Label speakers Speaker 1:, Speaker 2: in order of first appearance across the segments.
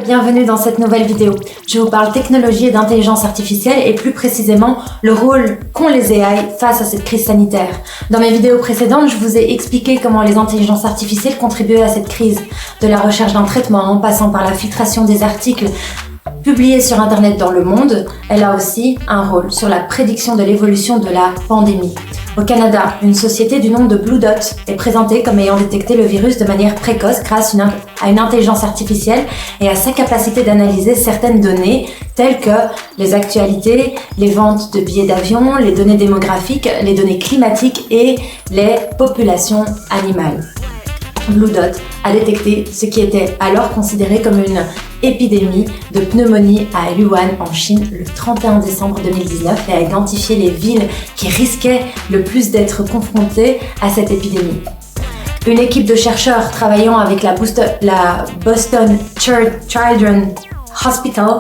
Speaker 1: Bienvenue dans cette nouvelle vidéo. Je vous parle technologie et d'intelligence artificielle et plus précisément le rôle qu'ont les AI face à cette crise sanitaire. Dans mes vidéos précédentes, je vous ai expliqué comment les intelligences artificielles contribuaient à cette crise, de la recherche d'un traitement en passant par la filtration des articles publiée sur Internet dans le monde. Elle a aussi un rôle sur la prédiction de l'évolution de la pandémie. Au Canada, une société du nom de Blue Dot est présentée comme ayant détecté le virus de manière précoce grâce à une intelligence artificielle et à sa capacité d'analyser certaines données telles que les actualités, les ventes de billets d'avion, les données démographiques, les données climatiques et les populations animales. Blue Dot a détecté ce qui était alors considéré comme une épidémie de pneumonie à Wuhan en Chine le 31 décembre 2019 et a identifié les villes qui risquaient le plus d'être confrontées à cette épidémie. Une équipe de chercheurs travaillant avec la Boston Children's Hospital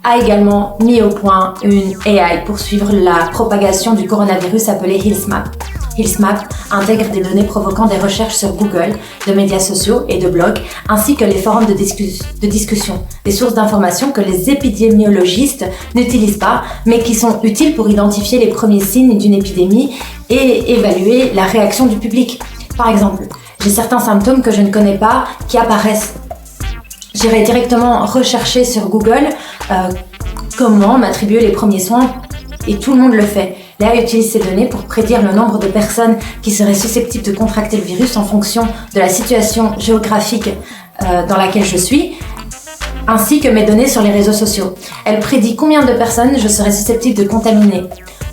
Speaker 1: a également mis au point une AI pour suivre la propagation du coronavirus appelée HealthMap. HealthMap intègre des données provoquant des recherches sur Google, de médias sociaux et de blogs, ainsi que les forums de discussion, des sources d'informations que les épidémiologistes n'utilisent pas, mais qui sont utiles pour identifier les premiers signes d'une épidémie et évaluer la réaction du public. Par exemple, j'ai certains symptômes que je ne connais pas qui apparaissent. J'irai directement rechercher sur Google comment m'attribuer les premiers soins et tout le monde le fait. L'AI utilise ces données pour prédire le nombre de personnes qui seraient susceptibles de contracter le virus en fonction de la situation géographique dans laquelle je suis, ainsi que mes données sur les réseaux sociaux. Elle prédit combien de personnes je serais susceptible de contaminer.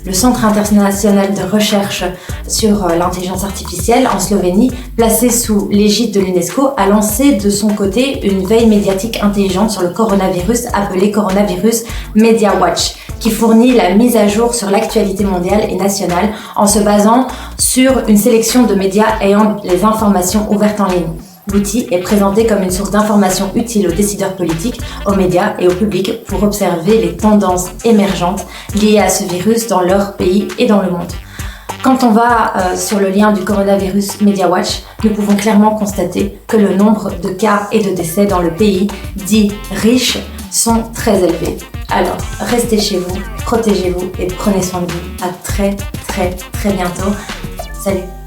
Speaker 1: Le Centre international de recherche sur l'intelligence artificielle en Slovénie, placé sous l'égide de l'UNESCO, a lancé de son côté une veille médiatique intelligente sur le coronavirus appelée Coronavirus Media Watch, qui fournit la mise à jour sur l'actualité mondiale et nationale en se basant sur une sélection de médias ayant les informations ouvertes en ligne. L'outil est présenté comme une source d'information utile aux décideurs politiques, aux médias et au public pour observer les tendances émergentes liées à ce virus dans leur pays et dans le monde. Quand on va sur le lien du Coronavirus Media Watch, nous pouvons clairement constater que le nombre de cas et de décès dans le pays dit riche sont très élevés. Alors, restez chez vous, protégez-vous et prenez soin de vous. À très bientôt. Salut!